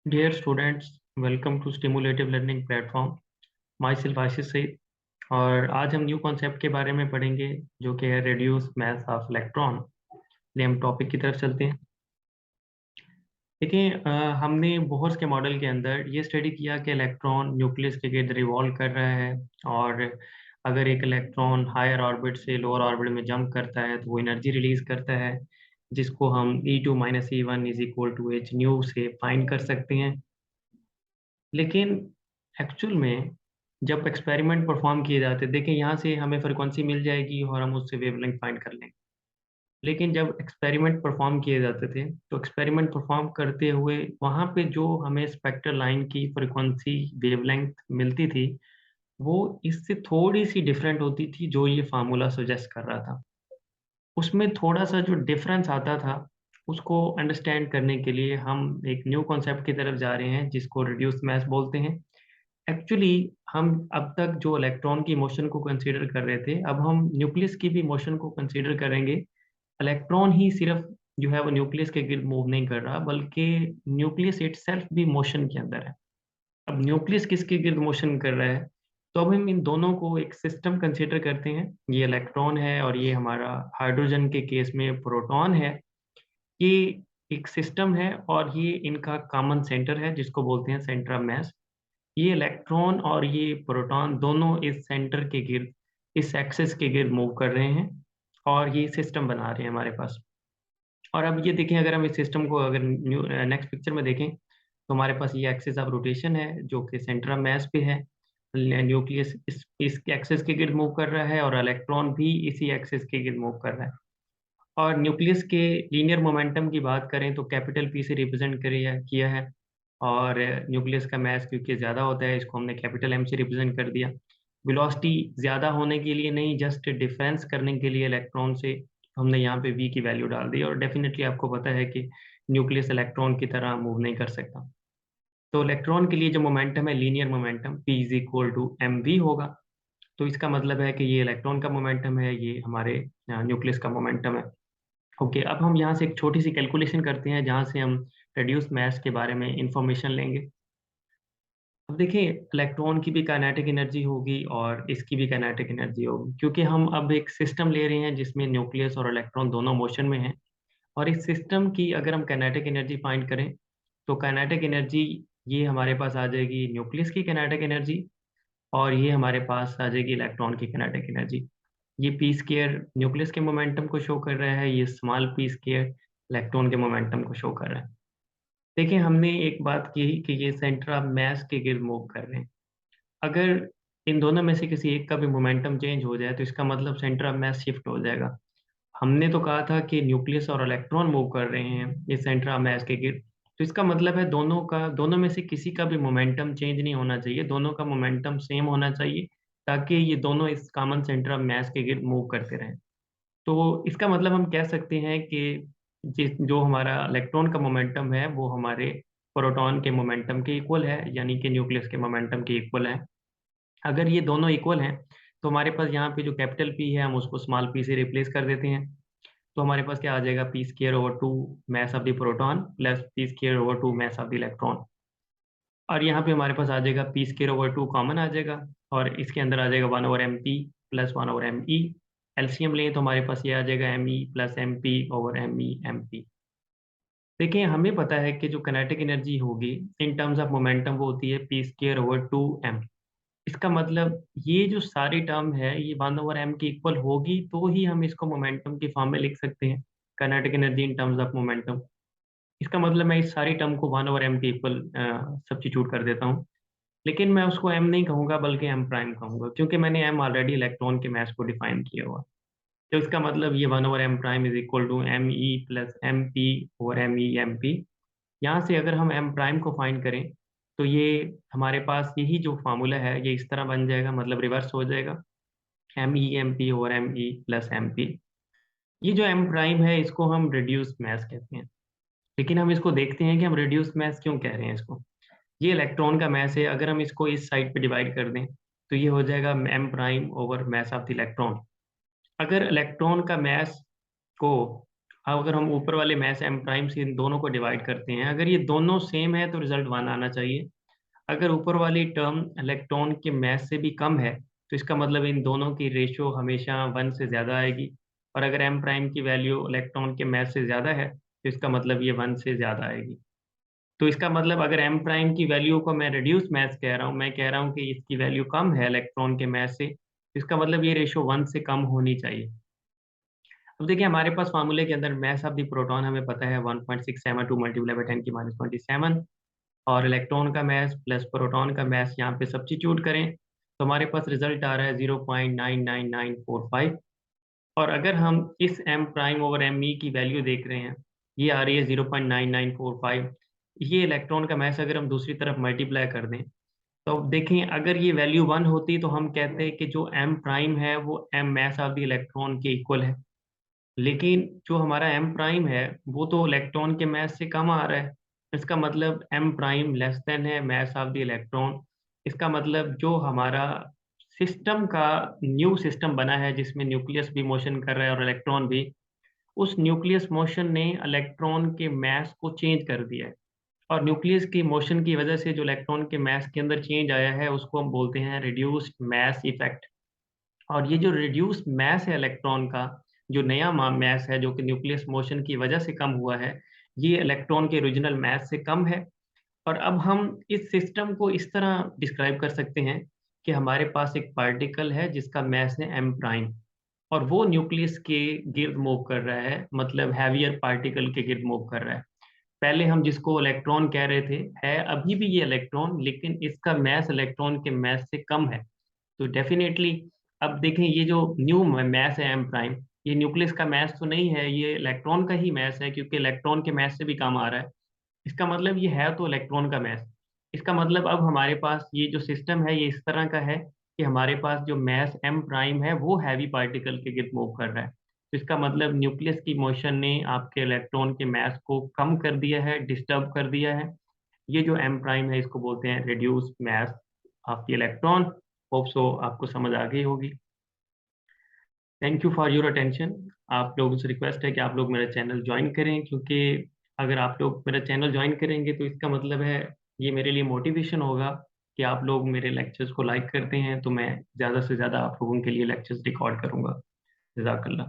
Dear students, welcome to Stimulative Learning Platform. Myself आशीष सईद और आज हम न्यू कॉन्सेप्ट के बारे में पढ़ेंगे जो कि है रिड्यूस मास ऑफ इलेक्ट्रॉन। लिए हम टॉपिक की तरफ चलते हैं। देखिए हमने बोहर्स के मॉडल के अंदर ये स्टडी किया कि इलेक्ट्रॉन न्यूक्लियस के गिर्द रिवॉल्व कर रहा है और अगर एक इलेक्ट्रॉन हायर ऑर्बिट से लोअर ऑर्बिट में जंप करता है तो वो एनर्जी रिलीज करता है जिसको हम E2 minus E1 is equal to H nu से फाइंड कर सकते हैं। लेकिन एक्चुअल में जब एक्सपेरिमेंट परफॉर्म किए जाते देखें यहाँ से हमें फ्रिक्वेंसी मिल जाएगी और हम उससे वेवलेंथ फाइंड कर लेंगे। लेकिन जब एक्सपेरिमेंट परफॉर्म किए जाते थे तो एक्सपेरिमेंट परफॉर्म करते हुए वहाँ पे जो हमें स्पेक्ट्रल लाइन की फ्रिक्वेंसी वेवलेंथ मिलती थी वो इससे थोड़ी सी डिफरेंट होती थी जो ये फार्मूला सजेस्ट कर रहा था। उसमें थोड़ा सा जो डिफरेंस आता था उसको अंडरस्टैंड करने के लिए हम एक न्यू कॉन्सेप्ट की तरफ जा रहे हैं जिसको रिड्यूस्ड मास बोलते हैं। एक्चुअली हम अब तक जो इलेक्ट्रॉन की मोशन को कंसीडर कर रहे थे अब हम न्यूक्लियस की भी मोशन को कंसीडर करेंगे। इलेक्ट्रॉन ही सिर्फ जो है वो न्यूक्लियस के गिर्द मूव नहीं कर रहा बल्कि न्यूक्लियस इटसेल्फ भी मोशन के अंदर है। अब न्यूक्लियस किसके गिर्द मोशन कर रहा है तो अब हम इन दोनों को एक सिस्टम कंसीडर करते हैं। ये इलेक्ट्रॉन है और ये हमारा हाइड्रोजन के केस में प्रोटॉन है। ये एक सिस्टम है और ये इनका कॉमन सेंटर है जिसको बोलते हैं सेंटर ऑफ मास। ये इलेक्ट्रॉन और ये प्रोटॉन दोनों इस सेंटर के गिर्द इस एक्सिस के गिर्द मूव कर रहे हैं और ये सिस्टम बना रहे हैं हमारे पास। और अब ये देखें अगर हम इस सिस्टम को अगर नेक्स्ट पिक्चर में देखें तो हमारे पास ये एक्सिस ऑफ रोटेशन है जो कि सेंटर ऑफ मास पे है। न्यूक्लियस इस एक्सिस के गिर्द मूव कर रहा है और इलेक्ट्रॉन भी इसी एक्सिस के गिर्द मूव कर रहा है। और न्यूक्लियस के लीनियर मोमेंटम की बात करें तो कैपिटल पी से रिप्रेजेंट किया है। और न्यूक्लियस का मास क्योंकि ज़्यादा होता है इसको हमने कैपिटल एम से रिप्रेजेंट कर दिया। वेलोसिटी ज़्यादा होने के लिए नहीं जस्ट डिफरेंस करने के लिए इलेक्ट्रॉन से हमने यहाँ पे v की वैल्यू डाल दी और डेफिनेटली आपको पता है कि न्यूक्लियस इलेक्ट्रॉन की तरह मूव नहीं कर सकता। तो इलेक्ट्रॉन के लिए जो मोमेंटम है linear momentum p is equal to M V होगा। तो इसका मतलब है कि ये इलेक्ट्रॉन का मोमेंटम है ये हमारे न्यूक्लियस का मोमेंटम है। ओके अब हम यहाँ से एक छोटी सी कैलकुलेशन करते हैं जहाँ से हम रिड्यूस मास के बारे में इंफॉर्मेशन लेंगे। अब देखिए इलेक्ट्रॉन की भी काइनेटिक एनर्जी होगी और इसकी भी काइनेटिक एनर्जी होगी क्योंकि हम अब एक सिस्टम ले रहे हैं जिसमें न्यूक्लियस और इलेक्ट्रॉन दोनों मोशन में हैं। और इस सिस्टम की अगर हम काइनेटिक एनर्जी फाइंड करें तो काइनेटिक एनर्जी ये हमारे पास आ जाएगी न्यूक्लियस की काइनेटिक एनर्जी और ये हमारे पास आ जाएगी इलेक्ट्रॉन की काइनेटिक एनर्जी। ये पी स्केयर न्यूक्लियस के मोमेंटम को शो कर रहा है ये स्मॉल पी स्केयर इलेक्ट्रॉन के मोमेंटम को शो कर रहा है। देखिए हमने एक बात की कि ये सेंटर ऑफ मास के गिर्द मूव कर रहे हैं। अगर इन दोनों में से किसी एक का भी मोमेंटम चेंज हो जाए तो इसका मतलब सेंटर ऑफ मास शिफ्ट हो जाएगा। हमने तो कहा था कि न्यूक्लियस और इलेक्ट्रॉन मूव कर रहे हैं इस सेंटर ऑफ मास के गिर्द। तो इसका मतलब है दोनों में से किसी का भी मोमेंटम चेंज नहीं होना चाहिए दोनों का मोमेंटम सेम होना चाहिए ताकि ये दोनों इस कॉमन सेंटर ऑफ मास के गिर्द मूव करते रहें। तो इसका मतलब हम कह सकते हैं कि जिस जो हमारा इलेक्ट्रॉन का मोमेंटम है वो हमारे प्रोटॉन के मोमेंटम के इक्वल है यानी कि न्यूक्लियस के मोमेंटम के इक्वल है। अगर ये दोनों इक्वल हैं तो हमारे पास यहाँ पे जो कैपिटल पी है हम उसको स्मॉल पी से रिप्लेस कर देते हैं। तो हमारे पास क्या आ जाएगा P square over two mass of the proton plus P square over two mass of the electron. और यहाँ पे हमारे पास आ जाएगा P square over two common आ जाएगा और इसके अंदर आ जाएगा 1/m p plus 1/m e। LCM लें तो हमारे पास ये आ जाएगा me प्लस m p/me/mp। देखिए हमें पता है कि जो काइनेटिक एनर्जी होगी इन टर्म्स ऑफ मोमेंटम वो होती है P square over two M. इसका मतलब ये जो सारी टर्म है ये 1/m की इक्वल होगी तो ही हम इसको मोमेंटम की फॉर्म में लिख सकते हैं। Kinetic energy in terms of momentum. इसका मतलब मैं इस सारी टर्म को 1/m के इक्वल सब्स्टिट्यूट कर देता हूँ। लेकिन मैं उसको m नहीं कहूंगा बल्कि m प्राइम कहूंगा क्योंकि मैंने m ऑलरेडी इलेक्ट्रॉन के मास को डिफाइन किया हुआ। तो इसका मतलब ये 1/m prime is equal to M E plus M P over M E M P. यहाँ से अगर हम m प्राइम को फाइंड करें तो ये हमारे पास यही जो फार्मूला है ये इस तरह बन जाएगा मतलब रिवर्स हो जाएगा M E M P over M E plus M P. ये जो m प्राइम है इसको हम रिड्यूस मास कहते हैं। लेकिन हम इसको देखते हैं कि हम रिड्यूस मास क्यों कह रहे हैं इसको। ये इलेक्ट्रॉन का मास है अगर हम इसको इस साइड पे डिवाइड कर दें तो ये हो जाएगा m prime over mass of the electron. अगर इलेक्ट्रॉन का मास को अगर हम ऊपर वाले मैथ एम प्राइम से इन दोनों को डिवाइड करते हैं, अगर ये दोनों सेम है तो रिजल्ट 1 आना चाहिए। अगर ऊपर वाली टर्म इलेक्ट्रॉन के मैथ से भी कम है तो इसका मतलब इन दोनों की रेशियो हमेशा 1 से ज़्यादा आएगी। और अगर एम प्राइम की वैल्यू इलेक्ट्रॉन के मैथ से ज़्यादा है तो इसका मतलब ये 1 से ज़्यादा आएगी। तो इसका मतलब अगर एम प्राइम की वैल्यू को मैं रिड्यूस मैथ कह रहा हूँ, मैं कह रहा हूँ कि इसकी वैल्यू कम है इलेक्ट्रॉन के मैथ से, तो इसका मतलब ये रेशियो 1 से कम होनी चाहिए। अब देखिए हमारे पास फार्मूले के अंदर मास ऑफ द प्रोटॉन हमें पता है 1.672 मल्टीप्लाई बाय 10⁻27, और इलेक्ट्रॉन का मास प्लस प्रोटॉन का मास यहाँ पे सब्स्टिट्यूट करें तो हमारे पास रिजल्ट आ रहा है 0.99945। और अगर हम इस M prime over M E की वैल्यू देख रहे हैं, ये आ रही है 0.9945। ये इलेक्ट्रॉन का मास अगर हम दूसरी तरफ मल्टीप्लाई कर दें तो देखें, अगर ये वैल्यू 1 होती तो हम कहते हैं कि जो एम प्राइम है वो M mass of the electron के इक्वल है। लेकिन जो हमारा एम प्राइम है वो तो इलेक्ट्रॉन के मास से कम आ रहा है। इसका मतलब एम प्राइम लेस देन है मास ऑफ द इलेक्ट्रॉन। इसका मतलब जो हमारा सिस्टम का न्यू सिस्टम बना है जिसमें न्यूक्लियस भी मोशन कर रहा है और इलेक्ट्रॉन भी, उस न्यूक्लियस मोशन ने इलेक्ट्रॉन के मास को चेंज कर दिया है। और न्यूक्लियस की मोशन की वजह से जो इलेक्ट्रॉन के मास के अंदर चेंज आया है उसको हम बोलते हैं रिड्यूस्ड मास इफेक्ट। और ये जो रिड्यूस मैस है इलेक्ट्रॉन का, जो नया मैस है जो कि न्यूक्लियस मोशन की वजह से कम हुआ है, ये इलेक्ट्रॉन के ओरिजिनल मैस से कम है। और अब हम इस सिस्टम को इस तरह डिस्क्राइब कर सकते हैं कि हमारे पास एक पार्टिकल है जिसका मैस है एम प्राइम, और वो न्यूक्लियस के गिर्द मूव कर रहा है, मतलब हैवियर पार्टिकल के गिर्द मूव कर रहा है। पहले हम जिसको इलेक्ट्रॉन कह रहे थे है अभी भी ये इलेक्ट्रॉन, लेकिन इसका मैस इलेक्ट्रॉन के मैस से कम है। तो डेफिनेटली अब देखें ये जो न्यू मैस है एम प्राइम, ये न्यूक्लियस का मैस तो नहीं है, ये इलेक्ट्रॉन का ही मैस है क्योंकि इलेक्ट्रॉन के मैस से भी कम आ रहा है। इसका मतलब ये है तो इलेक्ट्रॉन का मैस। इसका मतलब अब हमारे पास ये जो सिस्टम है ये इस तरह का है कि हमारे पास जो मैस एम प्राइम है वो हैवी पार्टिकल के गिर्द मूव कर रहा है। तो इसका मतलब न्यूक्लियस की मोशन ने आपके इलेक्ट्रॉन के मैस को कम कर दिया है, डिस्टर्ब कर दिया है। ये जो एम प्राइम है इसको बोलते हैं reduce mass of the electron. Hope so आपको समझ आ गई होगी। Thank you for your attention. आप लोगों से रिक्वेस्ट है कि आप लोग मेरा चैनल ज्वाइन करें, क्योंकि अगर आप लोग मेरा चैनल ज्वाइन करेंगे तो इसका मतलब है ये मेरे लिए मोटिवेशन होगा कि आप लोग मेरे लेक्चर्स को लाइक करते हैं तो मैं ज़्यादा से ज़्यादा आप लोगों के लिए लेक्चर्स रिकॉर्ड करूँगा। जज़ाकल्लाह।